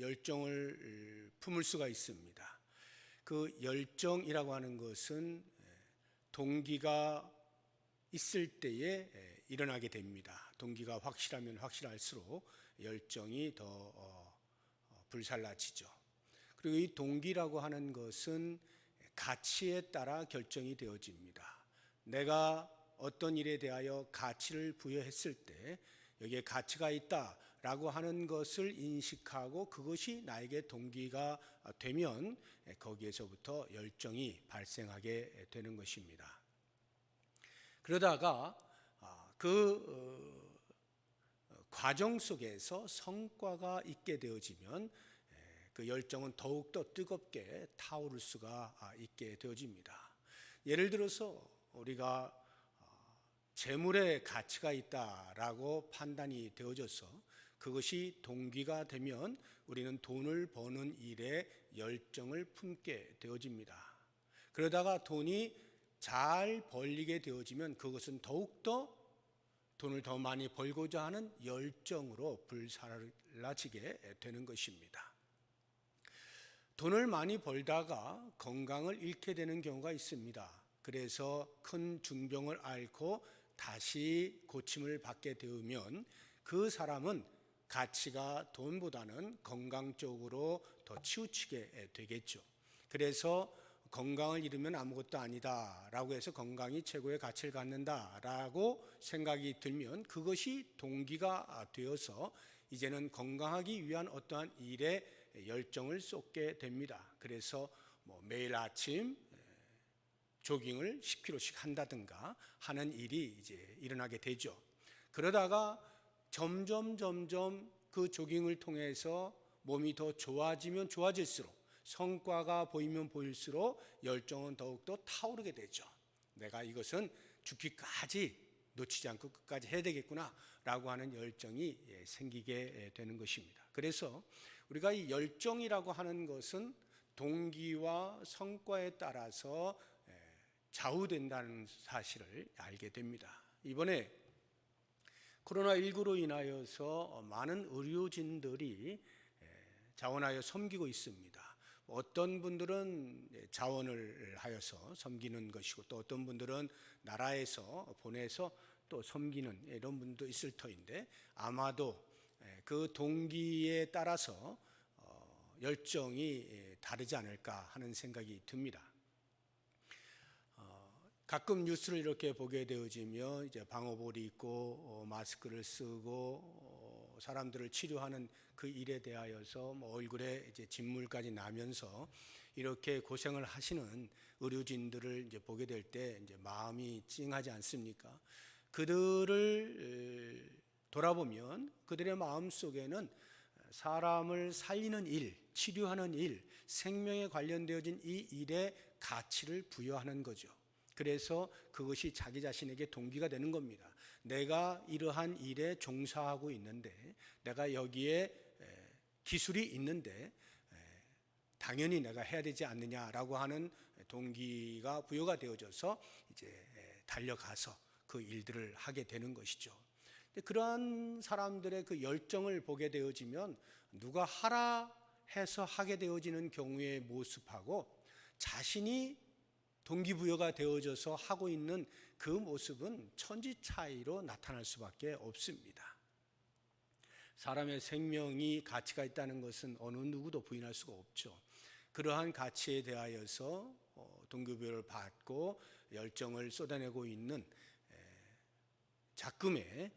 열정을 품을 수가 있습니다. 그 열정이라고 하는 것은 동기가 있을 때에 일어나게 됩니다. 동기가 확실하면 확실할수록 열정이 더 불살라지죠. 그리고 이 동기라고 하는 것은 가치에 따라 결정이 되어집니다. 내가 어떤 일에 대하여 가치를 부여했을 때 여기에 가치가 있다라고 하는 것을 인식하고 그것이 나에게 동기가 되면 거기에서부터 열정이 발생하게 되는 것입니다. 그러다가 그 과정 속에서 성과가 있게 되어지면 그 열정은 더욱더 뜨겁게 타오를 수가 있게 되어집니다. 예를 들어서 우리가 재물의 가치가 있다라고 판단이 되어져서 그것이 동기가 되면 우리는 돈을 버는 일에 열정을 품게 되어집니다. 그러다가 돈이 잘 벌리게 되어지면 그것은 더욱더 돈을 더 많이 벌고자 하는 열정으로 불살라지게 되는 것입니다. 돈을 많이 벌다가 건강을 잃게 되는 경우가 있습니다. 그래서 큰 중병을 앓고 다시 고침을 받게 되면 그 사람은 가치가 돈보다는 건강 쪽으로 더 치우치게 되겠죠. 그래서 건강을 잃으면 아무것도 아니다라고 해서 건강이 최고의 가치를 갖는다라고 생각이 들면 그것이 동기가 되어서 이제는 건강하기 위한 어떠한 일에 열정을 쏟게 됩니다. 그래서 매일 아침 조깅을 10km씩 한다든가 하는 일이 이제 일어나게 되죠. 그러다가 점점 그 조깅을 통해서 몸이 더 좋아지면 좋아질수록 성과가 보이면 보일수록 열정은 더욱더 타오르게 되죠. 내가 이것은 죽기까지 놓치지 않고 끝까지 해야 되겠구나 라고 하는 열정이 생기게 되는 것입니다. 그래서 우리가 이 열정이라고 하는 것은 동기와 성과에 따라서 좌우된다는 사실을 알게 됩니다. 이번에 코로나19로 인하여서 많은 의료진들이 자원하여 섬기고 있습니다. 어떤 분들은 자원을 하여서 섬기는 것이고 또 어떤 분들은 나라에서 보내서 또 섬기는 이런 분도 있을 터인데 아마도 그 동기에 따라서 열정이 다르지 않을까 하는 생각이 듭니다. 가끔 뉴스를 이렇게 보게 되어지면 이제 방호복을 입고 마스크를 쓰고 사람들을 치료하는 그 일에 대하여서 얼굴에 이제 진물까지 나면서 이렇게 고생을 하시는 의료진들을 이제 보게 될 때 이제 마음이 찡하지 않습니까? 그들을 돌아보면 그들의 마음 속에는 사람을 살리는 일, 치료하는 일, 생명에 관련되어진 이 일에 가치를 부여하는 거죠. 그래서 그것이 자기 자신에게 동기가 되는 겁니다. 내가 이러한 일에 종사하고 있는데 내가 여기에 기술이 있는데 당연히 내가 해야 되지 않느냐라고 하는 동기가 부여가 되어져서 이제 달려가서 그 일들을 하게 되는 것이죠. 그러한 사람들의 그 열정을 보게 되어지면 누가 하라 해서 하게 되어지는 경우의 모습하고 자신이 동기부여가 되어져서 하고 있는 그 모습은 천지 차이로 나타날 수밖에 없습니다. 사람의 생명이 가치가 있다는 것은 어느 누구도 부인할 수가 없죠. 그러한 가치에 대하여서 동기부여를 받고 열정을 쏟아내고 있는 작금의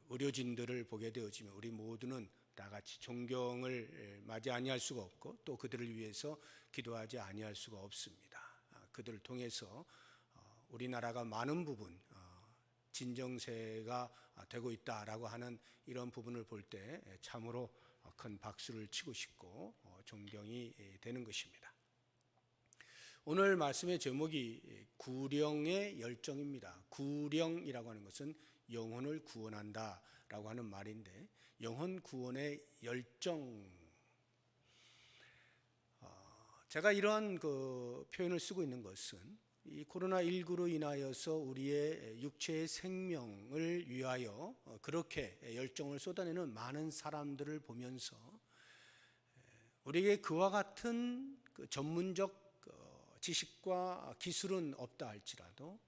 의료진들을 보게 되어지면 우리 모두는 다 같이 존경을 마지 아니할 수가 없고 또 그들을 위해서 기도하지 아니할 수가 없습니다. 그들을 통해서 우리나라가 많은 부분 진정세가 되고 있다라고 하는 이런 부분을 볼 때 참으로 큰 박수를 치고 싶고 존경이 되는 것입니다. 오늘 말씀의 제목이 구령의 열정입니다. 구령이라고 하는 것은 영혼을 구원한다라고 하는 말인데 영혼 구원의 열정, 제가 이러한 그 표현을 쓰고 있는 것은 이 코로나19로 인하여서 우리의 육체의 생명을 위하여 그렇게 열정을 쏟아내는 많은 사람들을 보면서 우리에게 그와 같은 그 전문적 지식과 기술은 없다 할지라도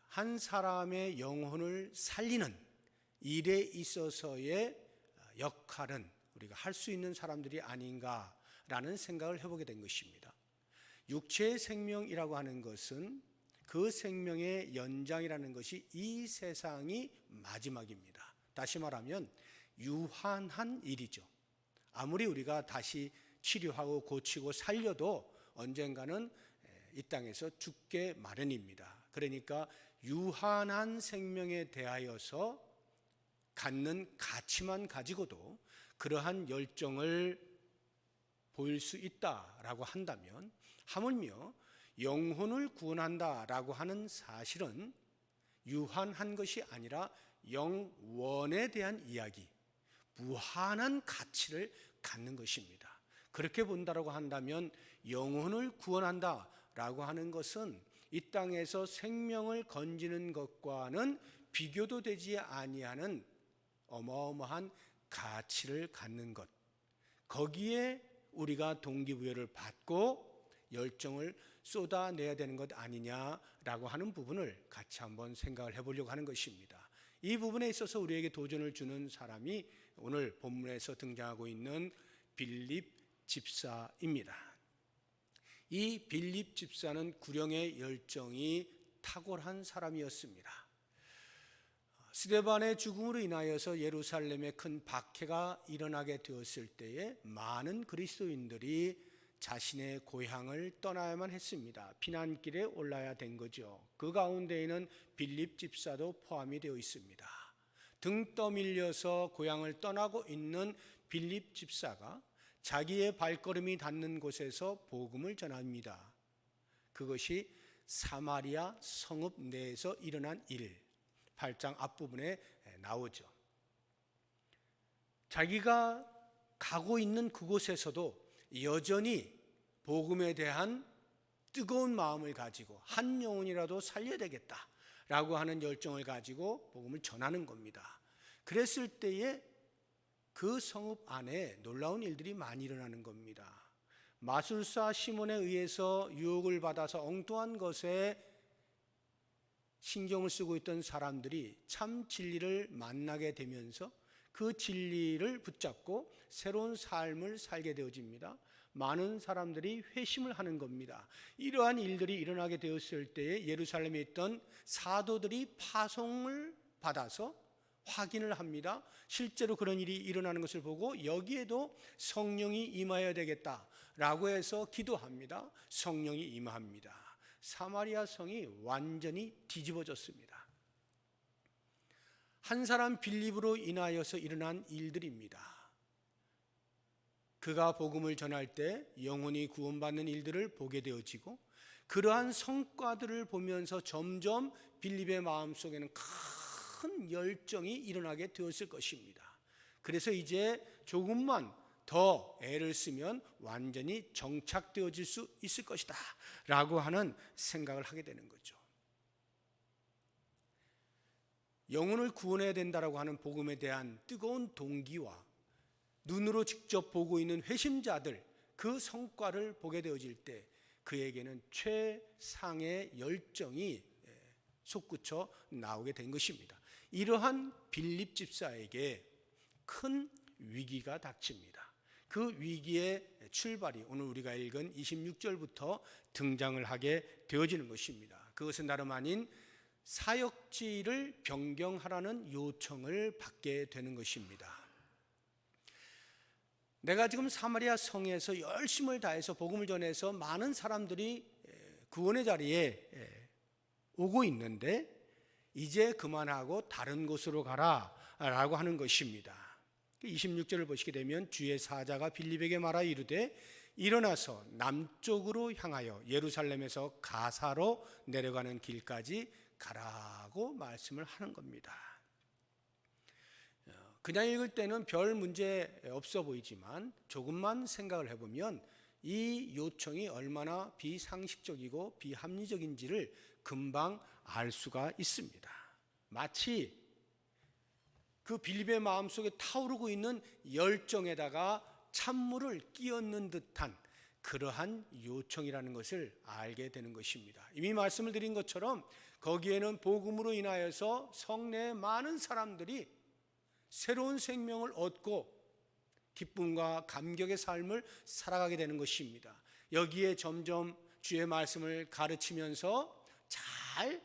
한 사람의 영혼을 살리는 일에 있어서의 역할은 우리가 할 수 있는 사람들이 아닌가라는 생각을 해보게 된 것입니다. 육체의 생명이라고 하는 것은 그 생명의 연장이라는 것이 이 세상이 마지막입니다. 다시 말하면 유한한 일이죠. 아무리 우리가 다시 치료하고 고치고 살려도 언젠가는 이 땅에서 죽게 마련입니다. 그러니까 유한한 생명에 대하여서 갖는 가치만 가지고도 그러한 열정을 보일 수 있다라고 한다면, 하물며 영혼을 구원한다라고 하는 사실은 유한한 것이 아니라 영원에 대한 이야기, 무한한 가치를 갖는 것입니다. 그렇게 본다라고 한다면 영혼을 구원한다라고 하는 것은 이 땅에서 생명을 건지는 것과는 비교도 되지 아니하는 어마어마한 가치를 갖는 것, 거기에 우리가 동기부여를 받고 열정을 쏟아내야 되는 것 아니냐라고 하는 부분을 같이 한번 생각을 해보려고 하는 것입니다. 이 부분에 있어서 우리에게 도전을 주는 사람이 오늘 본문에서 등장하고 있는 빌립 집사입니다. 이 빌립 집사는 구령의 열정이 탁월한 사람이었습니다. 스데반의 죽음으로 인하여서 예루살렘에 큰 박해가 일어나게 되었을 때에 많은 그리스도인들이 자신의 고향을 떠나야만 했습니다. 피난길에 올라야 된 거죠. 그 가운데에는 빌립 집사도 포함이 되어 있습니다. 등 떠밀려서 고향을 떠나고 있는 빌립 집사가 자기의 발걸음이 닿는 곳에서 복음을 전합니다. 그것이 사마리아 성읍 내에서 일어난 일, 8장 앞부분에 나오죠. 자기가 가고 있는 그곳에서도 여전히 복음에 대한 뜨거운 마음을 가지고 한 영혼이라도 살려야 되겠다라고 하는 열정을 가지고 복음을 전하는 겁니다. 그랬을 때에 그 성읍 안에 놀라운 일들이 많이 일어나는 겁니다. 마술사 시몬에 의해서 유혹을 받아서 엉뚱한 것에 신경을 쓰고 있던 사람들이 참 진리를 만나게 되면서 그 진리를 붙잡고 새로운 삶을 살게 되어집니다. 많은 사람들이 회심을 하는 겁니다. 이러한 일들이 일어나게 되었을 때에 예루살렘에 있던 사도들이 파송을 받아서 확인을 합니다. 실제로 그런 일이 일어나는 것을 보고 여기에도 성령이 임하여야 되겠다라고 해서 기도합니다. 성령이 임합니다. 사마리아 성이 완전히 뒤집어졌습니다. 한 사람 빌립으로 인하여서 일어난 일들입니다. 그가 복음을 전할 때 영혼이 구원받는 일들을 보게 되어지고 그러한 성과들을 보면서 점점 빌립의 마음속에는 큰 열정이 일어나게 되었을 것입니다. 그래서 이제 조금만 더 애를 쓰면 완전히 정착되어질 수 있을 것이다 라고 하는 생각을 하게 되는 거죠. 영혼을 구원해야 된다라고 하는 복음에 대한 뜨거운 동기와 눈으로 직접 보고 있는 회심자들, 그 성과를 보게 되어질 때 그에게는 최상의 열정이 솟구쳐 나오게 된 것입니다. 이러한 빌립 집사에게 큰 위기가 닥칩니다. 그 위기의 출발이 오늘 우리가 읽은 26절부터 등장을 하게 되어지는 것입니다. 그것은 다름 아닌 사역지를 변경하라는 요청을 받게 되는 것입니다. 내가 지금 사마리아 성에서 열심을 다해서 복음을 전해서 많은 사람들이 구원의 자리에 오고 있는데 이제 그만하고 다른 곳으로 가라라고 하는 것입니다. 26절을 보시게 되면 주의 사자가 빌립에게 말하 이르되 일어나서 남쪽으로 향하여 예루살렘에서 가사로 내려가는 길까지 가라고 말씀을 하는 겁니다. 그냥 읽을 때는 별 문제 없어 보이지만 조금만 생각을 해보면 이 요청이 얼마나 비상식적이고 비합리적인지를 금방 알 수가 있습니다. 마치 그 빌립의 마음속에 타오르고 있는 열정에다가 찬물을 끼얹는 듯한 그러한 요청이라는 것을 알게 되는 것입니다. 이미 말씀을 드린 것처럼 거기에는 복음으로 인하여서 성내에 많은 사람들이 새로운 생명을 얻고 기쁨과 감격의 삶을 살아가게 되는 것입니다. 여기에 점점 주의 말씀을 가르치면서 잘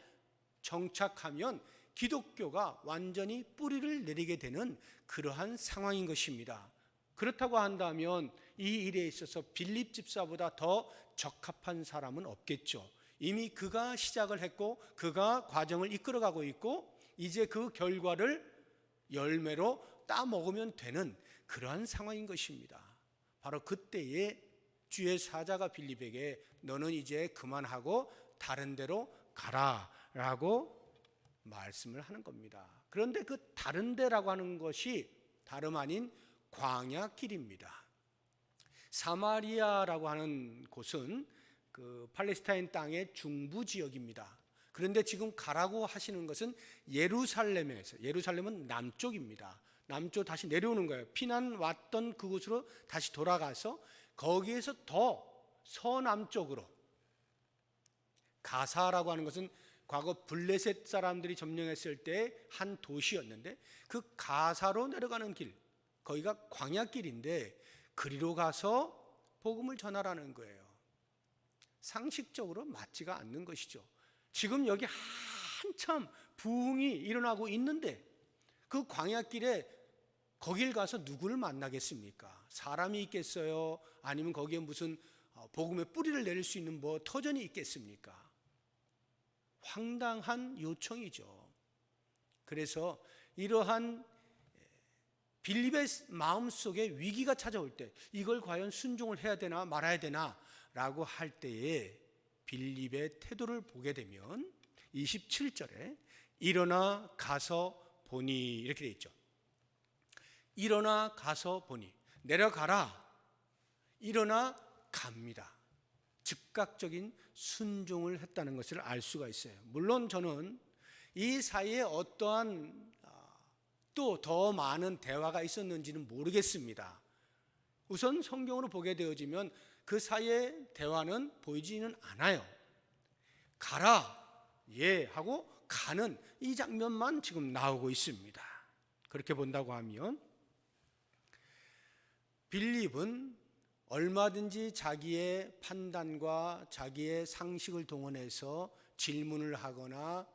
정착하면 기독교가 완전히 뿌리를 내리게 되는 그러한 상황인 것입니다. 그렇다고 한다면 이 일에 있어서 빌립 집사보다 더 적합한 사람은 없겠죠. 이미 그가 시작을 했고 그가 과정을 이끌어가고 있고 이제 그 결과를 열매로 따먹으면 되는 그러한 상황인 것입니다. 바로 그때에 주의 사자가 빌립에게 너는 이제 그만하고 다른 데로 가라라고 말씀을 하는 겁니다. 그런데 그 다른 데라고 하는 것이 다름 아닌 광야길입니다. 사마리아라고 하는 곳은 그 팔레스타인 땅의 중부 지역입니다. 그런데 지금 가라고 하시는 것은 예루살렘에서, 예루살렘은 남쪽입니다. 남쪽 다시 내려오는 거예요. 피난 왔던 그곳으로 다시 돌아가서 거기에서 더 서남쪽으로, 가사라고 하는 것은 과거 블레셋 사람들이 점령했을 때 한 도시였는데 그 가사로 내려가는 길, 거기가 광야길인데 그리로 가서 복음을 전하라는 거예요. 상식적으로 맞지가 않는 것이죠. 지금 여기 한참 부흥이 일어나고 있는데 그 광야길에 거길 가서 누구를 만나겠습니까? 사람이 있겠어요? 아니면 거기에 무슨 복음의 뿌리를 내릴 수 있는 뭐 터전이 있겠습니까? 황당한 요청이죠. 그래서 이러한 빌립의 마음속에 위기가 찾아올 때 이걸 과연 순종을 해야 되나 말아야 되나 라고 할 때에 빌립의 태도를 보게 되면 27절에 일어나 가서 보니 이렇게 되어 있죠. 일어나 가서 보니, 내려가라, 일어나 갑니다. 즉각적인 순종을 했다는 것을 알 수가 있어요. 물론 저는 이 사이에 어떠한 또 더 많은 대화가 있었는지는 모르겠습니다. 우선 성경으로 보게 되어지면 그 사이에 대화는 보이지는 않아요. 가라, 예 하고 가는 이 장면만 지금 나오고 있습니다. 그렇게 본다고 하면 빌립은 얼마든지 자기의 판단과 자기의 상식을 동원해서 질문을 하거나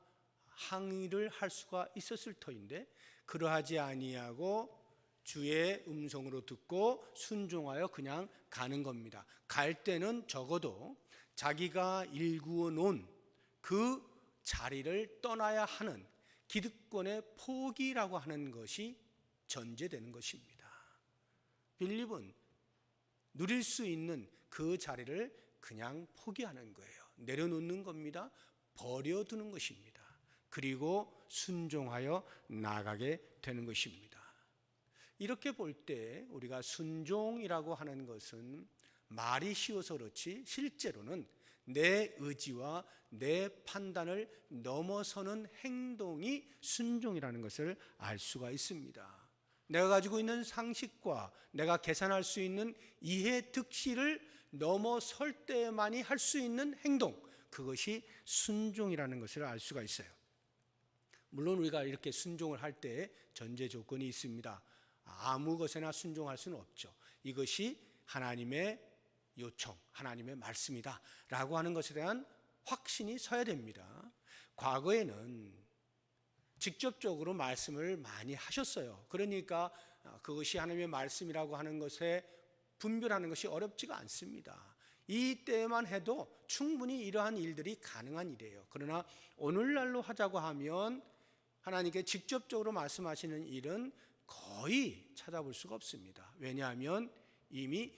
항의를 할 수가 있었을 터인데 그러하지 아니하고 주의 음성으로 듣고 순종하여 그냥 가는 겁니다. 갈 때는 적어도 자기가 일구어 놓은 그 자리를 떠나야 하는 기득권의 포기라고 하는 것이 전제되는 것입니다. 빌립은 누릴 수 있는 그 자리를 그냥 포기하는 거예요. 내려놓는 겁니다. 버려두는 것입니다. 그리고 순종하여 나아가게 되는 것입니다. 이렇게 볼 때 우리가 순종이라고 하는 것은 말이 쉬워서 그렇지 실제로는 내 의지와 내 판단을 넘어서는 행동이 순종이라는 것을 알 수가 있습니다. 내가 가지고 있는 상식과 내가 계산할 수 있는 이해 득실을 넘어설 때만이 할 수 있는 행동, 그것이 순종이라는 것을 알 수가 있어요. 물론 우리가 이렇게 순종을 할 때 전제 조건이 있습니다. 아무 것에나 순종할 수는 없죠. 이것이 하나님의 요청, 하나님의 말씀이다 라고 하는 것에 대한 확신이 서야 됩니다. 과거에는 직접적으로 말씀을 많이 하셨어요. 그러니까 그것이 하나님의 말씀이라고 하는 것에 분별하는 것이 어렵지가 않습니다. 이때만 해도 충분히 이러한 일들이 가능한 일이에요. 그러나 오늘날로 하자고 하면 하나님께 직접적으로 말씀하시는 일은 거의 찾아볼 수가 없습니다. 왜냐하면 이미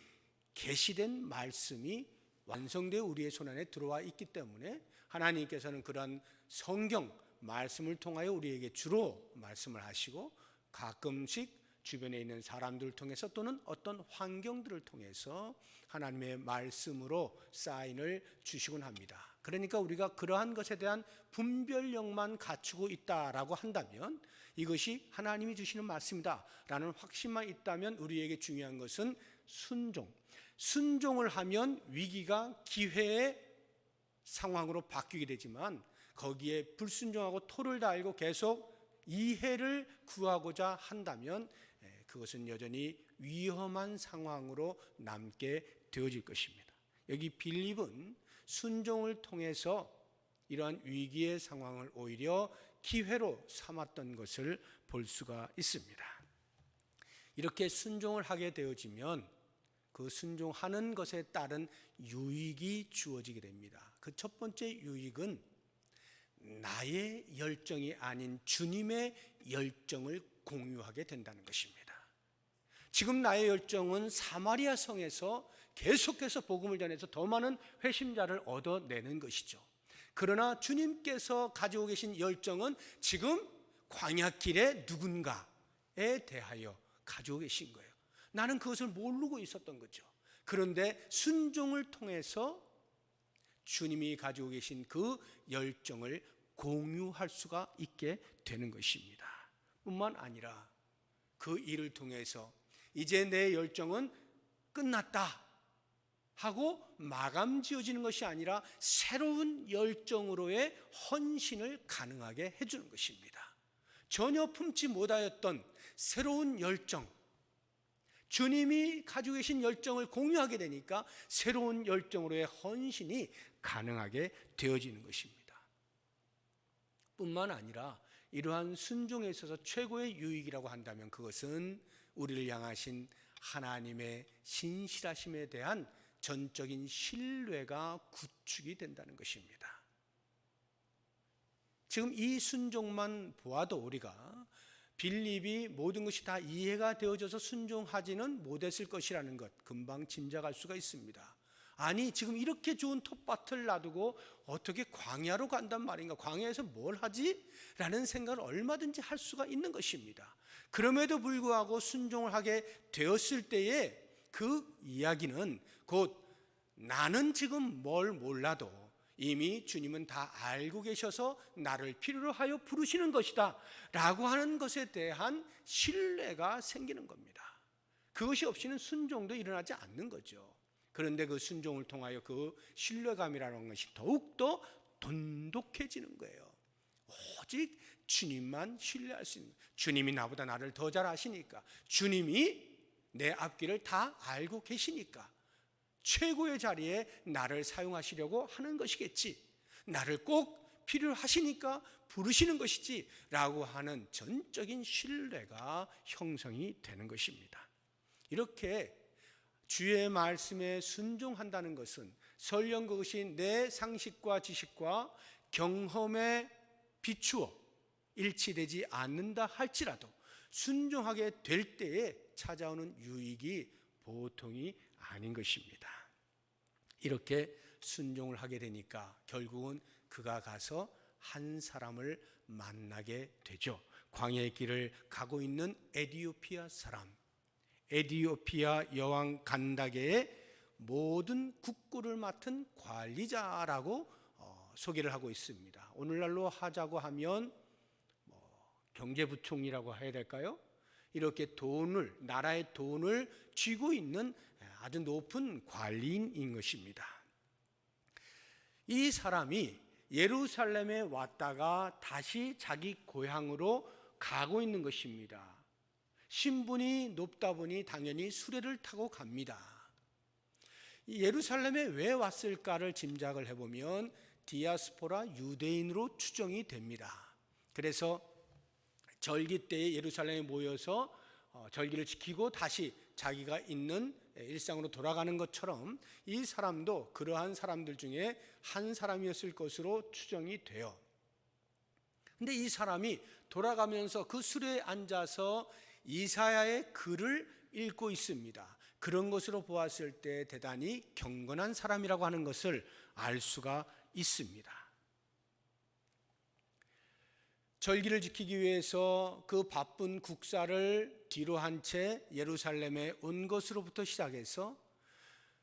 계시된 말씀이 완성되어 우리의 손 안에 들어와 있기 때문에 하나님께서는 그런 성경 말씀을 통하여 우리에게 주로 말씀을 하시고 가끔씩 주변에 있는 사람들을 통해서 또는 어떤 환경들을 통해서 하나님의 말씀으로 사인을 주시곤 합니다. 그러니까 우리가 그러한 것에 대한 분별력만 갖추고 있다라고 한다면 이것이 하나님이 주시는 말씀이다 라는 확신만 있다면 우리에게 중요한 것은 순종. 순종을 하면 위기가 기회의 상황으로 바뀌게 되지만 거기에 불순종하고 토를 달고 계속 이해를 구하고자 한다면 그것은 여전히 위험한 상황으로 남게 되어질 것입니다. 여기 빌립은 순종을 통해서 이러한 위기의 상황을 오히려 기회로 삼았던 것을 볼 수가 있습니다. 이렇게 순종을 하게 되어지면 그 순종하는 것에 따른 유익이 주어지게 됩니다. 그 첫 번째 유익은 나의 열정이 아닌 주님의 열정을 공유하게 된다는 것입니다. 지금 나의 열정은 사마리아 성에서 계속해서 복음을 전해서 더 많은 회심자를 얻어내는 것이죠. 그러나 주님께서 가지고 계신 열정은 지금 광야길에 누군가에 대하여 가지고 계신 거예요. 나는 그것을 모르고 있었던 거죠. 그런데 순종을 통해서 주님이 가지고 계신 그 열정을 공유할 수가 있게 되는 것입니다. 뿐만 아니라 그 일을 통해서 이제 내 열정은 끝났다 하고 마감 지어지는 것이 아니라 새로운 열정으로의 헌신을 가능하게 해주는 것입니다. 전혀 품지 못하였던 새로운 열정, 주님이 가지고 계신 열정을 공유하게 되니까 새로운 열정으로의 헌신이 가능하게 되어지는 것입니다. 뿐만 아니라 이러한 순종에 있어서 최고의 유익이라고 한다면 그것은 우리를 향하신 하나님의 신실하심에 대한 전적인 신뢰가 구축이 된다는 것입니다. 지금 이 순종만 보아도 우리가 빌립이 모든 것이 다 이해가 되어져서 순종하지는 못했을 것이라는 것 금방 짐작할 수가 있습니다. 아니 지금 이렇게 좋은 텃밭을 놔두고 어떻게 광야로 간단 말인가, 광야에서 뭘 하지? 라는 생각을 얼마든지 할 수가 있는 것입니다. 그럼에도 불구하고 순종을 하게 되었을 때에 그 이야기는 곧 나는 지금 뭘 몰라도 이미 주님은 다 알고 계셔서 나를 필요로 하여 부르시는 것이다 라고 하는 것에 대한 신뢰가 생기는 겁니다. 그것이 없이는 순종도 일어나지 않는 거죠. 그런데 그 순종을 통하여 그 신뢰감이라는 것이 더욱더 돈독해지는 거예요. 오직 주님만 신뢰할 수 있는, 주님이 나보다 나를 더 잘 아시니까, 주님이 내 앞길을 다 알고 계시니까 최고의 자리에 나를 사용하시려고 하는 것이겠지, 나를 꼭 필요하시니까 부르시는 것이지 라고 하는 전적인 신뢰가 형성이 되는 것입니다. 이렇게 주의 말씀에 순종한다는 것은 설령 그것이 내 상식과 지식과 경험에 비추어 일치되지 않는다 할지라도 순종하게 될 때에 찾아오는 유익이 보통이 아닌 것입니다. 이렇게 순종을 하게 되니까 결국은 그가 가서 한 사람을 만나게 되죠. 광야의 길을 가고 있는 에디오피아 사람, 에디오피아 여왕 간다게의 모든 국구를 맡은 관리자라고 소개를 하고 있습니다. 오늘날로 하자고 하면 경제부총리라고 해야 될까요? 이렇게 나라의 돈을 쥐고 있는 아주 높은 관리인인 것입니다. 이 사람이 예루살렘에 왔다가 다시 자기 고향으로 가고 있는 것입니다. 신분이 높다 보니 당연히 수레를 타고 갑니다. 예루살렘에 왜 왔을까를 짐작을 해보면 디아스포라 유대인으로 추정이 됩니다. 그래서 절기 때에 예루살렘에 모여서 절기를 지키고 다시 자기가 있는 일상으로 돌아가는 것처럼 이 사람도 그러한 사람들 중에 한 사람이었을 것으로 추정이 돼요. 근데 이 사람이 돌아가면서 그 수레에 앉아서 이사야의 글을 읽고 있습니다. 그런 것으로 보았을 때 대단히 경건한 사람이라고 하는 것을 알 수가 있습니다. 절기를 지키기 위해서 그 바쁜 국사를 뒤로 한 채 예루살렘에 온 것으로부터 시작해서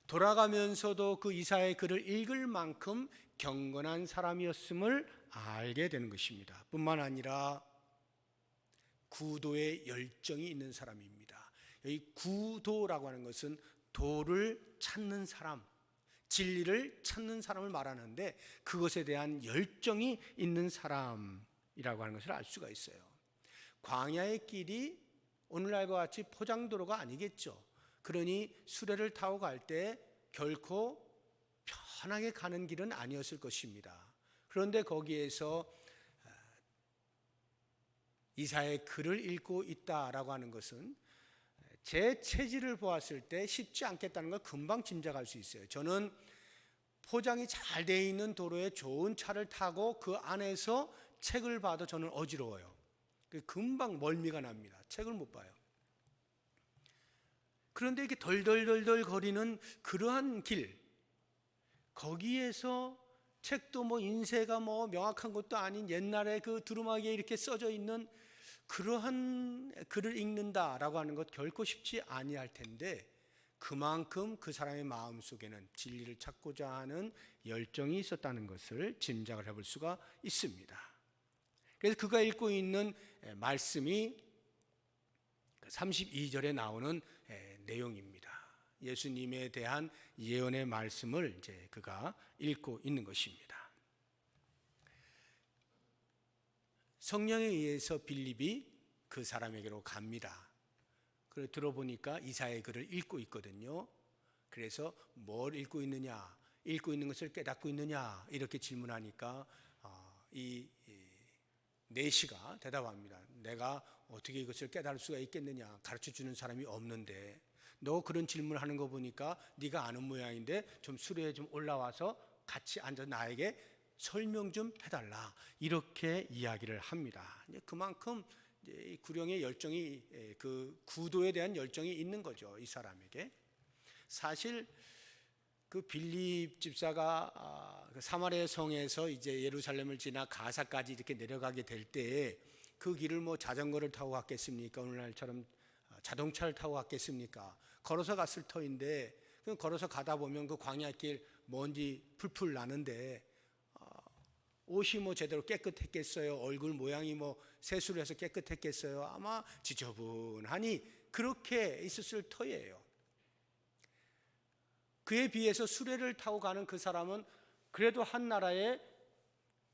돌아가면서도 그 이사야의 글을 읽을 만큼 경건한 사람이었음을 알게 되는 것입니다. 뿐만 아니라 구도에 열정이 있는 사람입니다. 이 구도라고 하는 것은 도를 찾는 사람, 진리를 찾는 사람을 말하는데 그것에 대한 열정이 있는 사람이라고 하는 것을 알 수가 있어요. 광야의 길이 오늘날과 같이 포장도로가 아니겠죠. 그러니 수레를 타고 갈 때 결코 편하게 가는 길은 아니었을 것입니다. 그런데 거기에서 이사야의 글을 읽고 있다라고 하는 것은 제 체질을 보았을 때 쉽지 않겠다는 걸 금방 짐작할 수 있어요. 저는 포장이 잘 되어 있는 도로에 좋은 차를 타고 그 안에서 책을 봐도 저는 어지러워요. 금방 멀미가 납니다. 책을 못 봐요. 그런데 이렇게 덜덜덜덜 거리는 그러한 길, 거기에서 책도 뭐 인쇄가 뭐 명확한 것도 아닌 옛날에 그 두루마기에 이렇게 써져 있는 그러한 글을 읽는다라고 하는 것 결코 쉽지 아니할 텐데 그만큼 그 사람의 마음 속에는 진리를 찾고자 하는 열정이 있었다는 것을 짐작을 해볼 수가 있습니다. 그래서 그가 읽고 있는 말씀이 32절에 나오는 내용입니다. 예수님에 대한 예언의 말씀을 이제 그가 읽고 있는 것입니다. 성령에 의해서 빌립이 그 사람에게로 갑니다. 그래서 들어보니까 이사야의 글을 읽고 있거든요. 그래서 뭘 읽고 있느냐, 읽고 있는 것을 깨닫고 있느냐 이렇게 질문하니까 이 내시가 대답합니다. 내가 어떻게 이것을 깨달을 수가 있겠느냐, 가르쳐주는 사람이 없는데 너 그런 질문하는 거 보니까 네가 아는 모양인데 좀 수레에 좀 올라와서 같이 앉아 나에게 설명 좀 해달라 이렇게 이야기를 합니다. 그만큼 이 구령의 열정이, 그 구도에 대한 열정이 있는 거죠. 이 사람에게. 사실 그 빌립 집사가 사마리아 성에서 이제 예루살렘을 지나 가사까지 이렇게 내려가게 될 때 그 길을 뭐 자전거를 타고 갔겠습니까? 오늘날처럼 자동차를 타고 갔겠습니까? 걸어서 갔을 터인데 걸어서 가다 보면 그 광야길 먼지 풀풀 나는데 옷이 뭐 제대로 깨끗했겠어요? 얼굴 모양이 뭐 세수를 해서 깨끗했겠어요? 아마 지저분하니 그렇게 있었을 터예요. 그에 비해서 수레를 타고 가는 그 사람은 그래도 한 나라의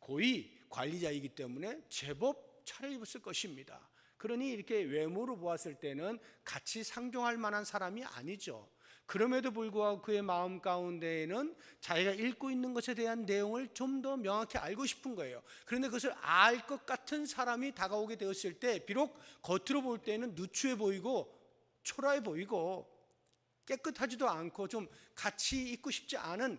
고위 관리자이기 때문에 제법 차려입었을 것입니다. 그러니 이렇게 외모로 보았을 때는 같이 상종할 만한 사람이 아니죠. 그럼에도 불구하고 그의 마음 가운데에는 자기가 읽고 있는 것에 대한 내용을 좀 더 명확히 알고 싶은 거예요. 그런데 그것을 알 것 같은 사람이 다가오게 되었을 때 비록 겉으로 볼 때는 누추해 보이고 초라해 보이고 깨끗하지도 않고 좀 같이 있고 싶지 않은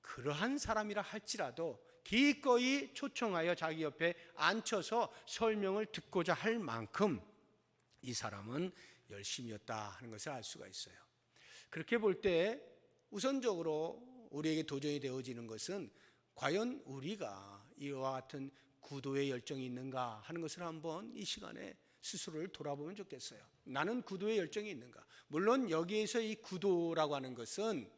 그러한 사람이라 할지라도 기꺼이 초청하여 자기 옆에 앉혀서 설명을 듣고자 할 만큼 이 사람은 열심이었다 하는 것을 알 수가 있어요. 그렇게 볼 때 우선적으로 우리에게 도전이 되어지는 것은 과연 우리가 이와 같은 구도의 열정이 있는가 하는 것을 한번 이 시간에 스스로를 돌아보면 좋겠어요. 나는 구도의 열정이 있는가? 물론 여기에서 이 구도라고 하는 것은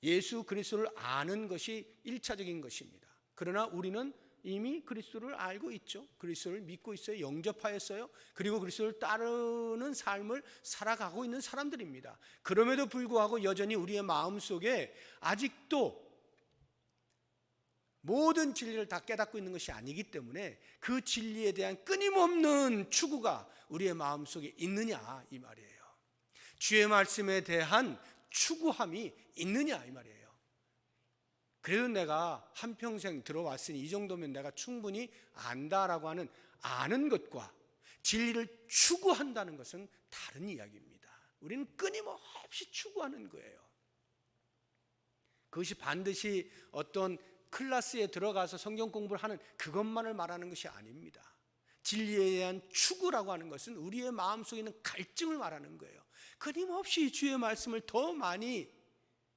예수 그리스도를 아는 것이 1차적인 것입니다. 그러나 우리는 이미 그리스도를 알고 있죠. 그리스도를 믿고 있어요. 영접하였어요. 그리고 그리스도를 따르는 삶을 살아가고 있는 사람들입니다. 그럼에도 불구하고 여전히 우리의 마음속에 아직도 모든 진리를 다 깨닫고 있는 것이 아니기 때문에 그 진리에 대한 끊임없는 추구가 우리의 마음속에 있느냐 이 말이에요. 주의 말씀에 대한 추구함이 있느냐 이 말이에요. 그래도 내가 한평생 들어왔으니 이 정도면 내가 충분히 안다라고 하는 아는 것과 진리를 추구한다는 것은 다른 이야기입니다. 우리는 끊임없이 추구하는 거예요. 그것이 반드시 어떤 클래스에 들어가서 성경 공부를 하는 그것만을 말하는 것이 아닙니다. 진리에 대한 추구라고 하는 것은 우리의 마음속에 있는 갈증을 말하는 거예요. 끊임없이 주의 말씀을 더 많이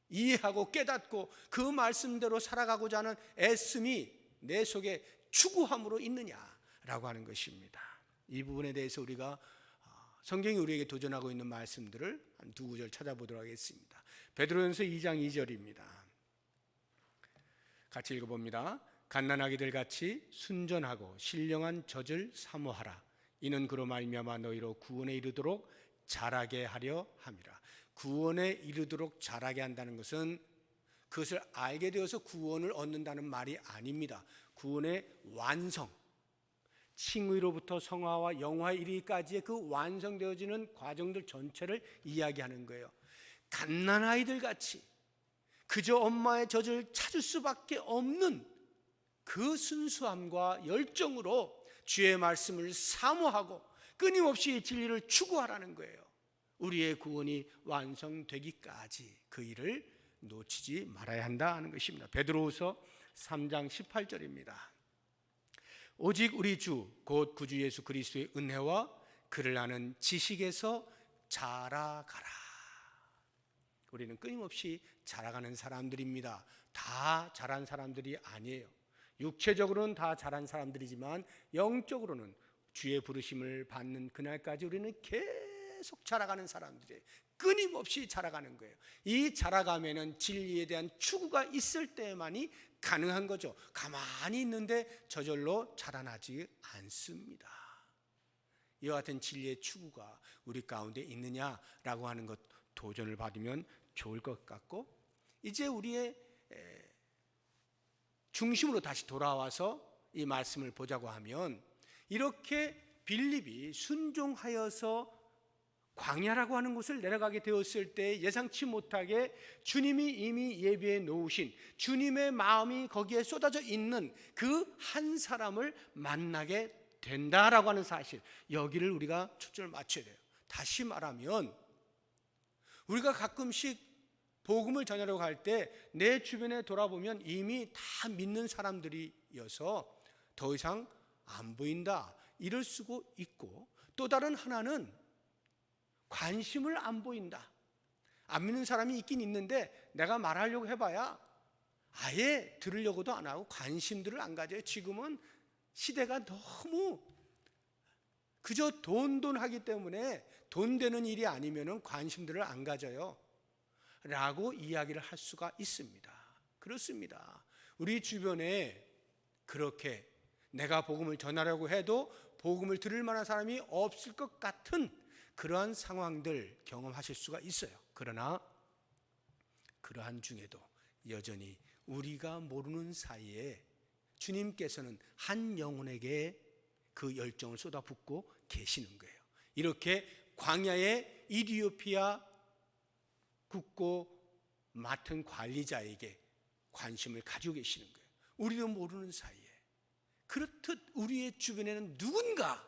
이해하고 깨닫고 그 말씀대로 살아가고자 하는 애씀이 내 속에 추구함으로 있느냐라고 하는 것입니다. 이 부분에 대해서 우리가 성경이 우리에게 도전하고 있는 말씀들을 한 두 구절 찾아보도록 하겠습니다. 베드로전서 2장 2절입니다. 같이 읽어봅니다. 갓난아기들 같이 순전하고 신령한 젖을 사모하라. 이는 그로 말미암아 너희로 구원에 이르도록 자라게 하려 함이라. 구원에 이르도록 자라게 한다는 것은 그것을 알게 되어서 구원을 얻는다는 말이 아닙니다. 구원의 완성, 칭의로부터 성화와 영화에 이르기까지의 그 완성되어지는 과정들 전체를 이야기하는 거예요. 갓난아이들 같이 그저 엄마의 젖을 찾을 수밖에 없는 그 순수함과 열정으로 주의 말씀을 사모하고 끊임없이 진리를 추구하라는 거예요. 우리의 구원이 완성되기까지 그 일을 놓치지 말아야 한다는 것입니다. 베드로후서 3장 18절입니다. 오직 우리 주 곧 구주 예수 그리스도의 은혜와 그를 아는 지식에서 자라가라. 우리는 끊임없이 자라가는 사람들입니다. 다 자란 사람들이 아니에요. 육체적으로는 다 자란 사람들이지만 영적으로는 주의 부르심을 받는 그날까지 우리는 계속 자라가는 사람들이에요. 끊임없이 자라가는 거예요. 이 자라가면은 진리에 대한 추구가 있을 때만이 가능한 거죠. 가만히 있는데 저절로 자라나지 않습니다. 이와 같은 진리의 추구가 우리 가운데 있느냐라고 하는 것 도전을 받으면 좋을 것 같고, 이제 우리의 중심으로 다시 돌아와서 이 말씀을 보자고 하면, 이렇게 빌립이 순종하여서 광야라고 하는 곳을 내려가게 되었을 때 예상치 못하게 주님이 이미 예비해 놓으신, 주님의 마음이 거기에 쏟아져 있는 그 한 사람을 만나게 된다라고 하는 사실, 여기를 우리가 초점을 맞춰야 돼요. 다시 말하면 우리가 가끔씩 복음을 전하려고 할 때 내 주변에 돌아보면 이미 다 믿는 사람들이어서 더 이상 안 보인다 이럴 수도 있고, 또 다른 하나는 관심을 안 보인다. 안 믿는 사람이 있긴 있는데 내가 말하려고 해봐야 아예 들으려고도 안 하고 관심들을 안 가져요. 지금은 시대가 너무 그저 돈 하기 때문에 돈 되는 일이 아니면 관심들을 안 가져요 라고 이야기를 할 수가 있습니다. 그렇습니다. 우리 주변에 그렇게 내가 복음을 전하려고 해도 복음을 들을 만한 사람이 없을 것 같은 그러한 상황들 경험하실 수가 있어요. 그러나 그러한 중에도 여전히 우리가 모르는 사이에 주님께서는 한 영혼에게 그 열정을 쏟아붓고 계시는 거예요. 이렇게 광야의 이디오피아 국고 맡은 관리자에게 관심을 가지고 계시는 거예요. 우리도 모르는 사이에. 그렇듯 우리의 주변에는 누군가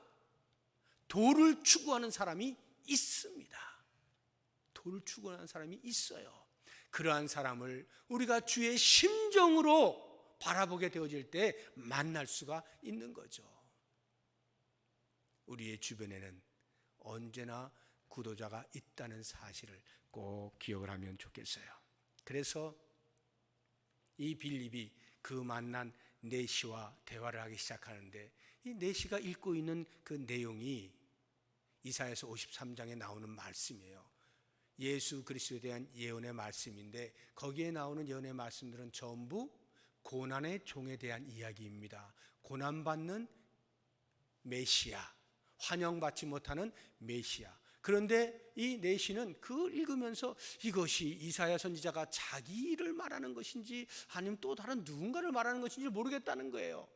도를 추구하는 사람이 있습니다. 도를 추구하는 사람이 있어요. 그러한 사람을 우리가 주의 심정으로 바라보게 되어질 때 만날 수가 있는 거죠. 우리의 주변에는 언제나 구도자가 있다는 사실을 꼭 기억을 하면 좋겠어요. 그래서 이 빌립이 그 만난 내시와 대화를 하기 시작하는데, 이 내시가 읽고 있는 그 내용이 이사야서 53장에 나오는 말씀이에요. 예수 그리스도에 대한 예언의 말씀인데, 거기에 나오는 예언의 말씀들은 전부 고난의 종에 대한 이야기입니다. 고난받는 메시아, 환영받지 못하는 메시아. 그런데 이 내시는 그걸 읽으면서 이것이 이사야 선지자가 자기를 말하는 것인지 아니면 또 다른 누군가를 말하는 것인지 모르겠다는 거예요.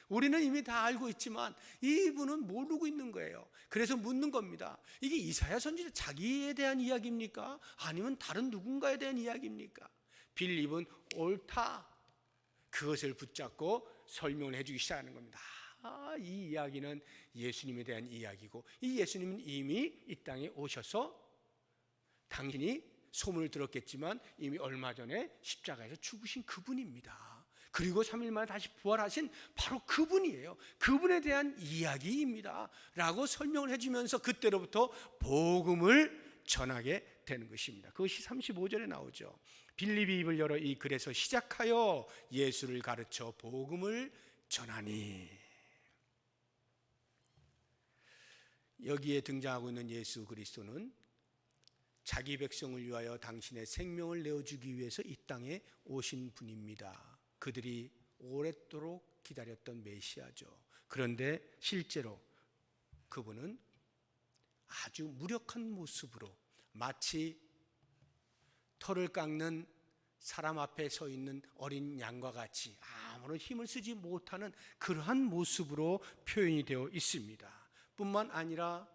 우리는 이미 다 알고 있지만 이분은 모르고 있는 거예요. 그래서 묻는 겁니다. 이게 이사야 선지자 자기에 대한 이야기입니까? 아니면 다른 누군가에 대한 이야기입니까? 빌립은 옳다, 그것을 붙잡고 설명을 해주기 시작하는 겁니다. 이 이야기는 예수님에 대한 이야기고, 이 예수님은 이미 이 땅에 오셔서 당신이 소문을 들었겠지만 이미 얼마 전에 십자가에서 죽으신 그분입니다. 그리고 3일 만에 다시 부활하신 바로 그분이에요. 그분에 대한 이야기입니다 라고 설명을 해주면서 그때로부터 복음을 전하게 되는 것입니다. 그것이 35절에 나오죠. 빌립이 입을 열어 이 글에서 시작하여 예수를 가르쳐 복음을 전하니. 여기에 등장하고 있는 예수 그리스도는 자기 백성을 위하여 당신의 생명을 내어주기 위해서 이 땅에 오신 분입니다. 그들이 오랫도록 기다렸던 메시아죠. 그런데 실제로 그분은 아주 무력한 모습으로 마치 털을 깎는 사람 앞에 서 있는 어린 양과 같이 아무런 힘을 쓰지 못하는 그러한 모습으로 표현이 되어 있습니다. 뿐만 아니라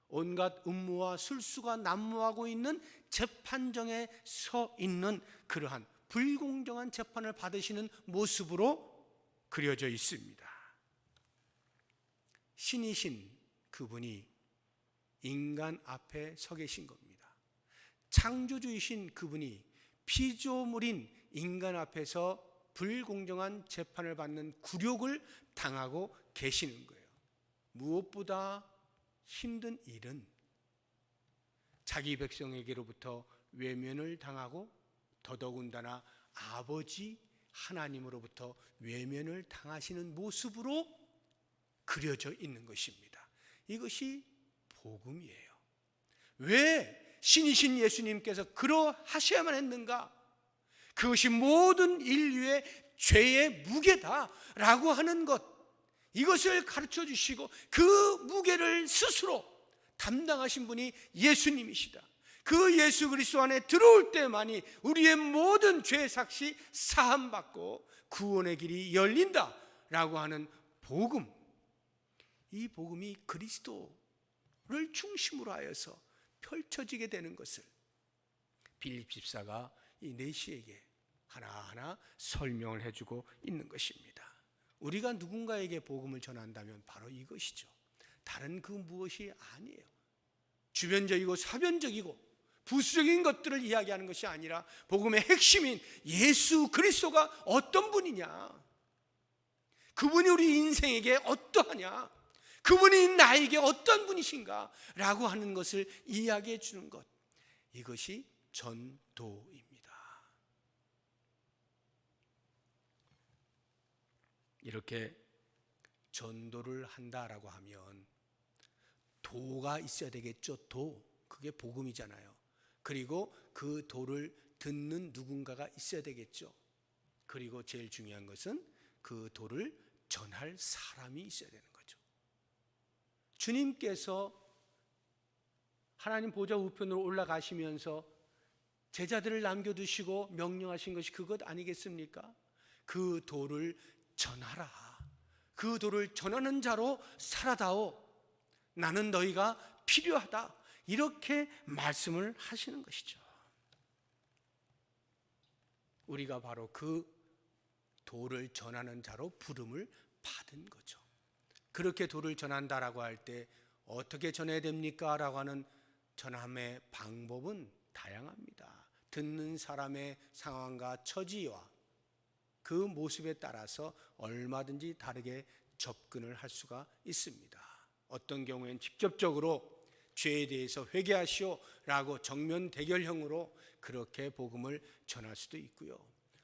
온갖 음모와 술수가 난무하고 있는 재판정에 서 있는 그러한 불공정한 재판을 받으시는 모습으로 그려져 있습니다. 신이신 그분이 인간 앞에 서 계신 겁니다. 창조주이신 그분이 피조물인 인간 앞에서 불공정한 재판을 받는 굴욕을 당하고 계시는 거예요. 무엇보다 힘든 일은 자기 백성에게로부터 외면을 당하고 더더군다나 아버지 하나님으로부터 외면을 당하시는 모습으로 그려져 있는 것입니다. 이것이 복음이에요. 왜 신이신 예수님께서 그러하셔야만 했는가? 그것이 모든 인류의 죄의 무게다라고 하는 것, 이것을 가르쳐 주시고 그 무게를 스스로 담당하신 분이 예수님이시다. 그 예수 그리스도 안에 들어올 때만이 우리의 모든 죄 삭시 사함받고 구원의 길이 열린다라고 하는 복음, 이 복음이 그리스도를 중심으로 하여서 펼쳐지게 되는 것을 빌립 집사가 이 내시에게 하나하나 설명을 해주고 있는 것입니다. 우리가 누군가에게 복음을 전한다면 바로 이것이죠. 다른 그 무엇이 아니에요. 주변적이고 사변적이고 부수적인 것들을 이야기하는 것이 아니라 복음의 핵심인 예수 그리스도가 어떤 분이냐, 그분이 우리 인생에게 어떠하냐, 그분이 나에게 어떤 분이신가 라고 하는 것을 이야기해 주는 것, 이것이 전도입니다. 이렇게 전도를 한다라고 하면 도가 있어야 되겠죠. 도, 그게 복음이잖아요. 그리고 그 도를 듣는 누군가가 있어야 되겠죠. 그리고 제일 중요한 것은 그 도를 전할 사람이 있어야 되는 거죠. 주님께서 하나님 보좌 우편으로 올라가시면서 제자들을 남겨두시고 명령하신 것이 그것 아니겠습니까? 그 도를 전하라. 그 도를 전하는 자로 살아다오. 나는 너희가 필요하다. 이렇게 말씀을 하시는 것이죠. 우리가 바로 그 도를 전하는 자로 부름을 받은 거죠. 그렇게 도를 전한다라고 할 때 어떻게 전해야 됩니까? 라고 하는 전함의 방법은 다양합니다. 듣는 사람의 상황과 처지와 그 모습에 따라서 얼마든지 다르게 접근을 할 수가 있습니다. 어떤 경우에는 직접적으로 죄에 대해서 회개하시오 라고 정면 대결형으로 그렇게 복음을 전할 수도 있고요.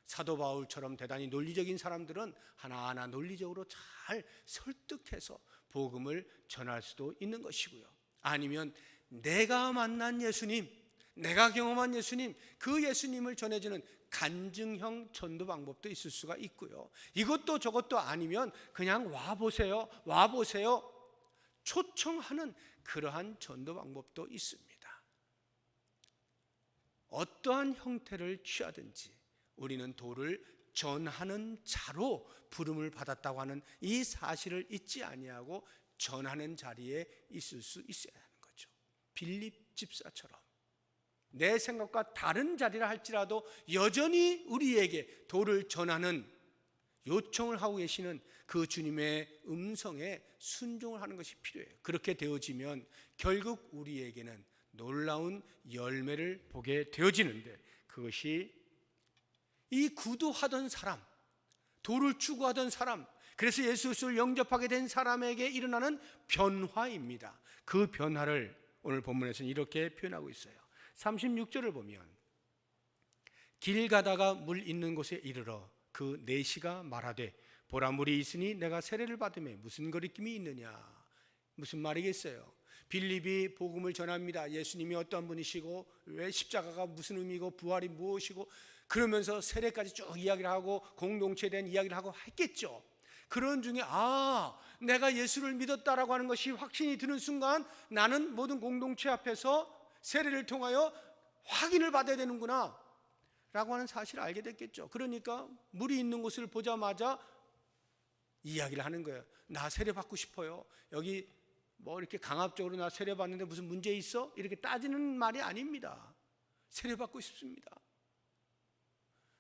사도 바울처럼 대단히 논리적인 사람들은 하나하나 논리적으로 잘 설득해서 복음을 전할 수도 있는 것이고요. 아니면 내가 만난 예수님, 내가 경험한 예수님, 그 예수님을 전해주는 간증형 전도 방법도 있을 수가 있고요. 이것도 저것도 아니면 그냥 와보세요, 와보세요 초청하는 그러한 전도 방법도 있습니다. 어떠한 형태를 취하든지 우리는 도를 전하는 자로 부름을 받았다고 하는 이 사실을 잊지 아니하고 전하는 자리에 있을 수 있어야 하는 거죠. 빌립 집사처럼 내 생각과 다른 자리라 할지라도 여전히 우리에게 도를 전하는 요청을 하고 계시는 그 주님의 음성에 순종을 하는 것이 필요해요. 그렇게 되어지면 결국 우리에게는 놀라운 열매를 보게 되어지는데, 그것이 이 구도하던 사람, 도를 추구하던 사람, 그래서 예수 그리스도를 영접하게 된 사람에게 일어나는 변화입니다. 그 변화를 오늘 본문에서는 이렇게 표현하고 있어요. 36절을 보면 길 가다가 물 있는 곳에 이르러 그 내시가 말하되 보라 물이 있으니 내가 세례를 받음에 무슨 거리낌이 있느냐. 무슨 말이겠어요? 빌립이 복음을 전합니다. 예수님이 어떤 분이시고 왜 십자가가 무슨 의미고 부활이 무엇이고 그러면서 세례까지 쭉 이야기를 하고 공동체에 대한 이야기를 하고 했겠죠. 그런 중에 내가 예수를 믿었다라고 하는 것이 확신이 드는 순간 나는 모든 공동체 앞에서 세례를 통하여 확인을 받아야 되는구나. 라고 하는 사실을 알게 됐겠죠. 그러니까 물이 있는 곳을 보자마자 이야기를 하는 거예요. 나 세례받고 싶어요. 여기 뭐 이렇게 강압적으로 나 세례받는데 무슨 문제 있어? 이렇게 따지는 말이 아닙니다. 세례받고 싶습니다.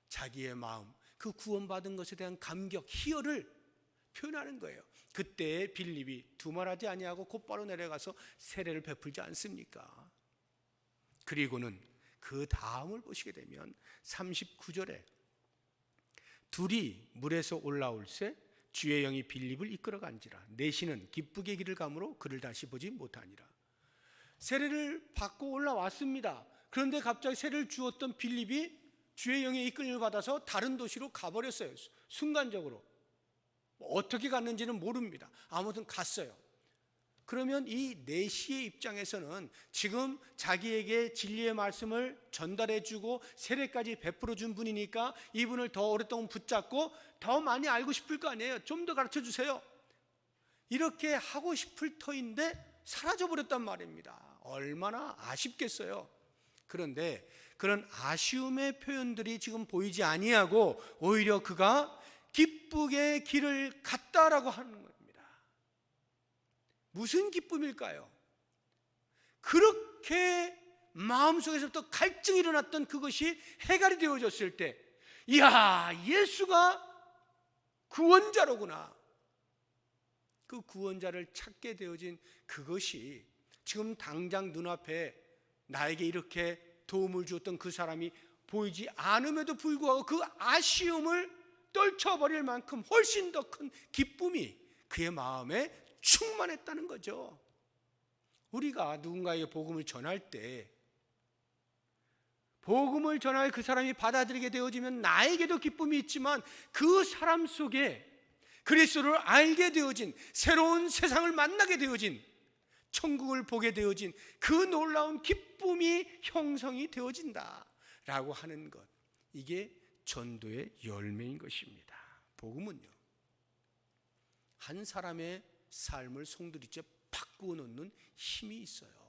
자기의 마음, 그 구원받은 것에 대한 감격, 희열을 표현하는 거예요. 그때 빌립이 두말하지 아니하고 곧바로 내려가서 세례를 베풀지 않습니까? 그리고는 그 다음을 보시게 되면 39절에 둘이 물에서 올라올새 주의 영이 빌립을 이끌어간지라 내시는 기쁘게 길을 가므로 그를 다시 보지 못하니라. 세례를 받고 올라왔습니다. 그런데 갑자기 세례를 주었던 빌립이 주의 영의 이끌림을 받아서 다른 도시로 가버렸어요. 순간적으로. 어떻게 갔는지는 모릅니다. 아무튼 갔어요. 그러면 이 내시의 입장에서는 지금 자기에게 진리의 말씀을 전달해주고 세례까지 베풀어준 분이니까 이분을 더 오랫동안 붙잡고 더 많이 알고 싶을 거 아니에요. 좀 더 가르쳐주세요. 이렇게 하고 싶을 터인데 사라져버렸단 말입니다. 얼마나 아쉽겠어요. 그런데 그런 아쉬움의 표현들이 지금 보이지 아니하고 오히려 그가 기쁘게 길을 갔다라고 하는 겁니다. 무슨 기쁨일까요? 그렇게 마음속에서부터 갈증이 일어났던 그것이 해결이 되어졌을 때, 이야, 예수가 구원자로구나. 그 구원자를 찾게 되어진 그것이 지금 당장 눈앞에 나에게 이렇게 도움을 주었던 그 사람이 보이지 않음에도 불구하고 그 아쉬움을 떨쳐버릴 만큼 훨씬 더 큰 기쁨이 그의 마음에 충만했다는 거죠. 우리가 누군가에게 복음을 전할 때 복음을 전할 그 사람이 받아들이게 되어지면 나에게도 기쁨이 있지만 그 사람 속에 그리스도를 알게 되어진, 새로운 세상을 만나게 되어진, 천국을 보게 되어진 그 놀라운 기쁨이 형성이 되어진다라고 하는 것, 이게 전도의 열매인 것입니다. 복음은요, 한 사람의 삶을 송두리째 바꾸어 놓는 힘이 있어요.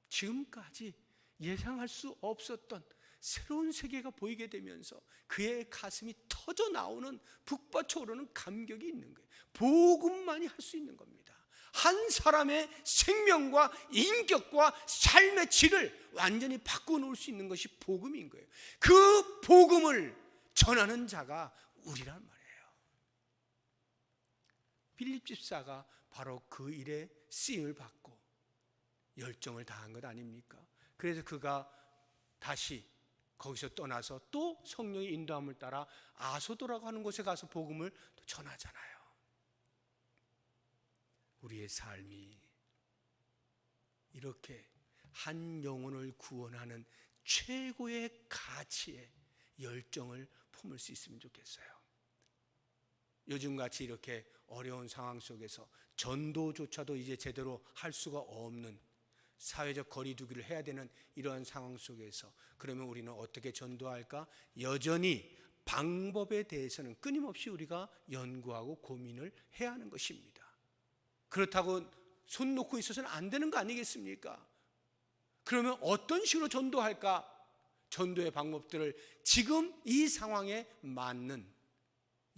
지금까지 예상할 수 없었던 새로운 세계가 보이게 되면서 그의 가슴이 터져 나오는 북받쳐 오르는 감격이 있는 거예요. 복음만이 할 수 있는 겁니다. 한 사람의 생명과 인격과 삶의 질을 완전히 바꾸어 놓을 수 있는 것이 복음인 거예요. 그 복음을 전하는 자가 우리란 말이에요. 빌립 집사가 바로 그 일에 쓰임을 받고 열정을 다한 것 아닙니까? 그래서 그가 다시 거기서 떠나서 또 성령의 인도함을 따라 아소도라고 하는 곳에 가서 복음을 또 전하잖아요. 우리의 삶이 이렇게 한 영혼을 구원하는 최고의 가치의 열정을 품을 수 있으면 좋겠어요. 요즘같이 이렇게 어려운 상황 속에서 전도조차도 이제 제대로 할 수가 없는 사회적 거리두기를 해야 되는 이러한 상황 속에서 그러면 우리는 어떻게 전도할까? 여전히 방법에 대해서는 끊임없이 우리가 연구하고 고민을 해야 하는 것입니다. 그렇다고 손 놓고 있어서는 안 되는 거 아니겠습니까? 그러면 어떤 식으로 전도할까? 전도의 방법들을 지금 이 상황에 맞는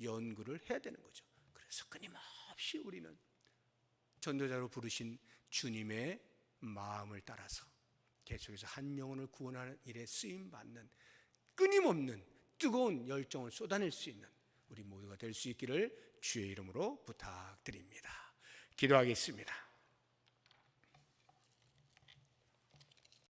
연구를 해야 되는 거죠. 그래서 끊임없이 우리는 전도자로 부르신 주님의 마음을 따라서 계속해서 한 영혼을 구원하는 일에 쓰임받는 끊임없는 뜨거운 열정을 쏟아낼 수 있는 우리 모두가 될 수 있기를 주의 이름으로 부탁드립니다. 기도하겠습니다.